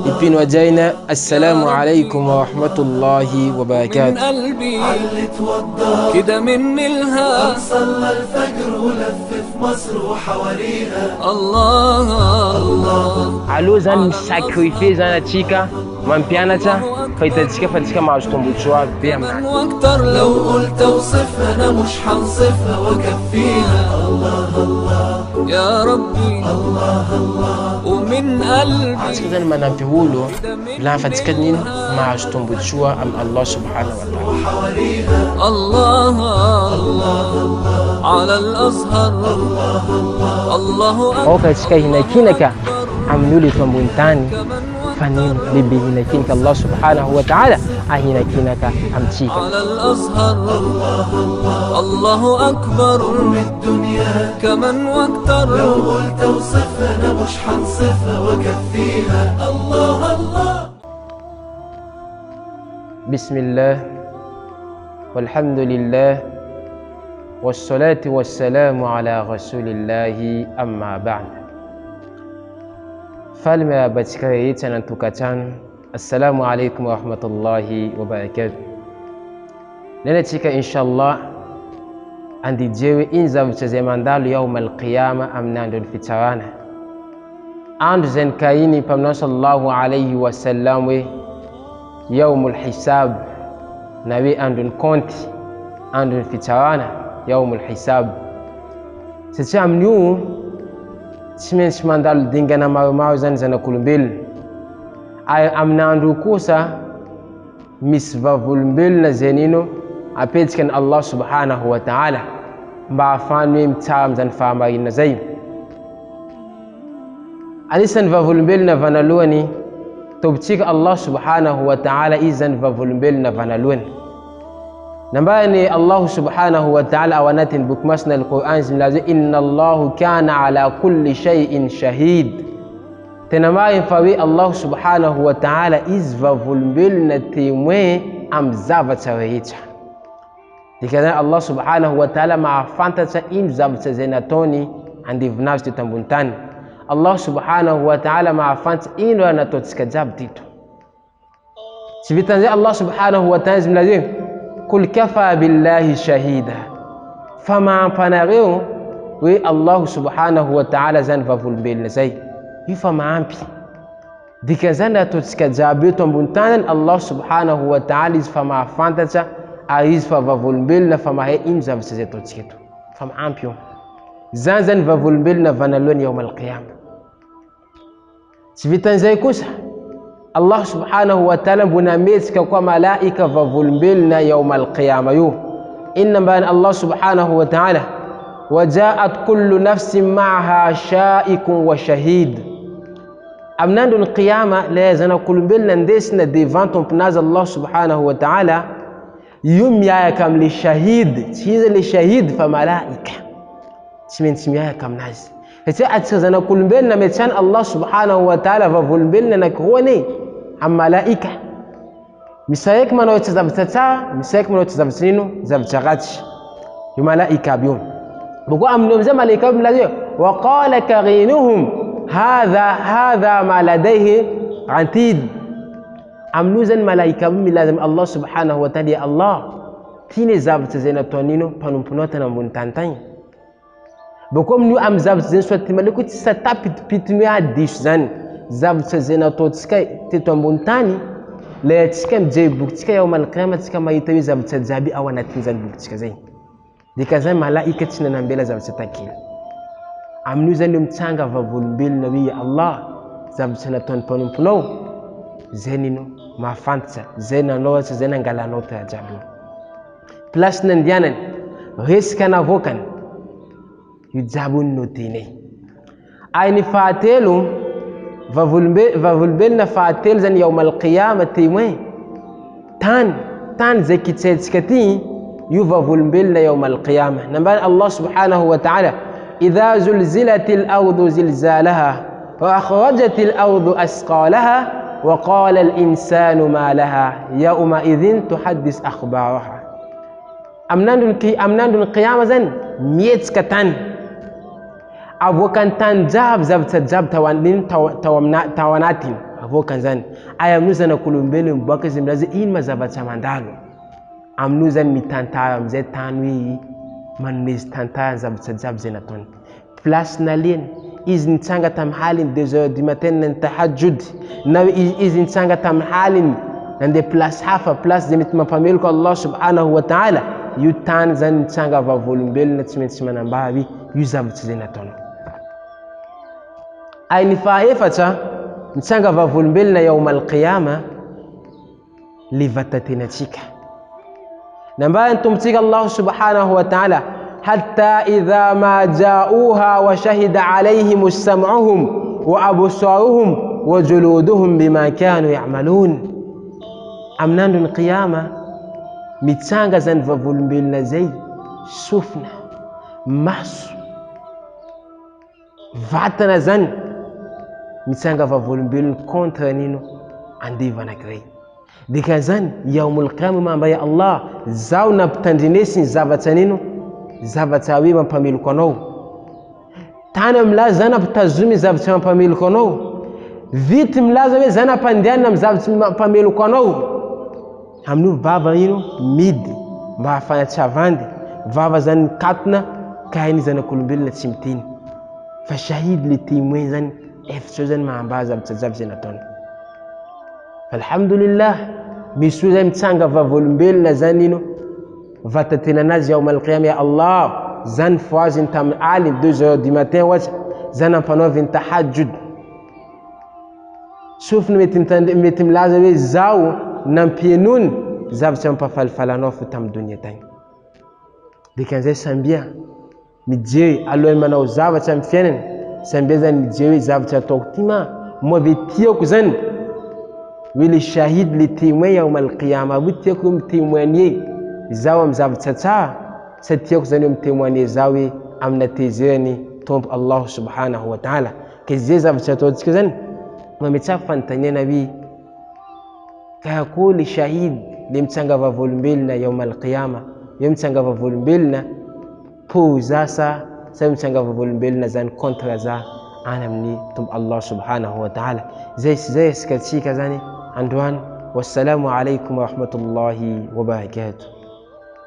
ipin wajaina. Assalamu alaikum wa rahmatullahi wa من barakatuh. قلبي علي توضى كده مني الها صلى الفجر ولف في مصر وحواليها. الله Alo zany sacrifice zany atsika mampianatra fahitatsika fa tsika mahazo tombontsoa be كمان amin'azy. واكتر لو لو قلت اوصفها انا مش حنصفها واكفيها. الله الله يا ربي ومن قلبي Atsika zany manampy olo lafatsika nino mahazo tombotsoa am Allah subhanahu wa ta'ala. وحواليها. الله على الأزهر الله أكبر Oka tsika hinakinaka amin'ny olo eto ambony tany fa nino lehibe hinakinaka Allah subhanahu wa ta'ala ahinakinaka amitsika. على الأزهر الله أكبر من الدنيا كمان واكتر لو قلت اوصفها انا مش حنصفها واكفيها. الله الله. بسم الله والحمد لله والصلاة والسلام على رسول الله أما بعد. فالما بتكريتنا تكتان. السلام عليكم ورحمة الله وبركاته. ننتك إن شاء الله عندي جوي إنزا بتزمندال يوم القيامة أمنان الفتران عند زين كايني بمن صلى الله عليه وسلم يوم الحساب نبي عندن كونت عندن فتران يوم الحساب ستشام نيو تسمين شماندال دينغانا مارو زن زن كولمبيل أي أمنان كوسا مسفا فولمبيل نزينينو أبيتكن الله سبحانه وتعالى بعفان متام زن فامرين زي أليسن فولمبيل نفنالوني تبتيك الله سبحانه وتعالى إذن فولمبيل نفنالون نباني الله سبحانه وتعالى وناتن بكمسنا القرآن زملازي إن الله كان على كل شيء شهيد تنما ينفوي الله سبحانه وتعالى إذ فولمبيل نتيموي أم زافة ريتها لكذا الله سبحانه وتعالى مع فانتسا إن زافة زيناتوني عندي فناس تتنبنتان الله سبحانه وتعالى مع فانت إن وانا تتسكجاب ديتو سبيتنزي الله سبحانه وتعالى زملازي قل كفى بالله شهيدا فما فنغيو وي الله سبحانه وتعالى زن فولمبيل نزي يفهم عمبي ديك زن تتسكجابيتو بنتان الله سبحانه وتعالى فما فانتسا أريز فولمبيل فما هي إن زافة زيتو تسكتو فهم عمبيو زن فولمبيل نفنالون يوم القيامة سبيتان زي كوسا الله سبحانه وتعالى بناميتك وملائكة فولمبيلنا يوم القيامة إنما الله سبحانه وتعالى وجاءت كل نفس معها شائك وشهيد أمنان القيامة لا يزال كل بيلنا ندسنا ديفانتم بناز الله سبحانه وتعالى يوم ياكم للشهيد تيز للشهيد فملائكة تسميها كم ناس هتأتسنا كل بيننا متشان الله سبحانه وتعالى فقول بيننا نكوني عن ملائكة مسايك منو يتزبطتا مسايك منو يتزبطينو زبطغاتش الملائكة بيوم بقوا أمنهم زي ملائكة بملاذيه وقال كغينهم هذا ما لديه عتيد أمنو زي ملائكة بملاذهم الله سبحانه وتعالى الله تيني زبط زينا تونينو بانومبنوتنا منتانتين بكم نو أم زابت زين سوت ملكو تستا بيتنو عديش زان زابت زين توتسكا تتومبونتاني لا تسكا مجي بوكتسكا يوم القيامة تسكا ما يتوي زابت زابي أو نتنزل بوكتسكا زين ديكا زين ملائكة تشنا نبيلا زابت تاكيل أم نو زين يمتانغا فولمبيل نبي الله زابت زين تون بنو زينينو ما فانتسا زين نوت زين نغالا نوتا جابيو بلاش ننديانا ريسكا نافوكان يجابون نوتيني أين فاتلو فولبلنا فاتل زن يوم القيامة تيمين تان زكي تسكتين يفولبلنا يوم القيامة نبان الله سبحانه وتعالى إذا زلزلت الأرض زلزالها وأخرجت الأرض أثقالها وقال الإنسان ما لها يومئذ تحدث أخبارها أمنان القيامة زن ميت كتان أبوكان تان جاب زبت جاب تواناتين avoakany zany ay amin'io zanak'olombelona miboaka izy milaza ino mazavatra mandalo amin'io zany mitantara am'izay tany hoe manomeza tantara ny zavatra jiaby zay nataony place naleny izy nitsanga tamin'ny haliny 2 heures du matin ny tahajjud na izy nitsanga tamin'ny haliny nandeha place hafa place zay mety mampameloko Allah subhanahu wa ta'ala io tany zany nitsanga vavolombelona tsy maintsy manambary io zavatra zay nataony ay ny fahaefatra nitsanga vavolombelona yawmal qiyama le vatatenatsika nambara ny tombotsika Allah subhanahu wa ta'ala hatta idha ma ja'uha wa shahida alayhim sam'uhum wa absaruhum wa juluduhum bima kanu ya'malun amnando ny qiyama mitsanga zany vavolombelona zay sofina maso vatana zany mitsanga vavolombelona contre nino andeva anankiray dikan'izany yaumul qiyama mambay Allah zaho nampitandrinesy ny zavatra nino zavatra hoe mampameloko anao tany milaza zany nampitazomy zavatra mampameloko anao vity milaza hoe zany nampandehanina amin'ny zavatra mampameloko anao amin'io vava ino midy mba hafana tsy havandy vava zany mikatona ka hainy zanak'olombelona tsy miteny fa shahidy le témoin zany efitra zany mahambara zavatra jiaby zay nataony alhamdulillah misy zany mitsanga vavolombelona zany ino vatatenanazy yawmal qiyama ya Allah zany foaziny tamin'ny aliny 2 heures du matin ohatra zany ampanaoviny tahajjud sofiny mety milaza hoe zaho nampienony zavatra mampafalifaly anao fo tamin'ny dunia tagny dikan'izay sambia mijery alohan'ny manao zavatra amin'ny fiainana sambia zany mijery hoe zavatra ataoko ty mo be tiako zany hoe le shahid le témoin yawmal qiyama aby tiako mitémoigner zaho amin'ny zavatra tsara sa tiako zany hoe mitémoigner zaho hoe amin'ny atezerany tompo Allah subhanahu wa ta'ala ka zay zavatra ataontsika zany mametsaka fanontaniana hoe karakory le shahid le mitsanga vavolombelona yawmal qiyama eo mitsanga vavolombelona pour za sa mitsanga vavolombelona zany contre za any amin'ny tompo Allah subhanahu wa ta'ala zay resaka tsika zany androany wassalamu alaikum wa rahmatullahi wa barakatuh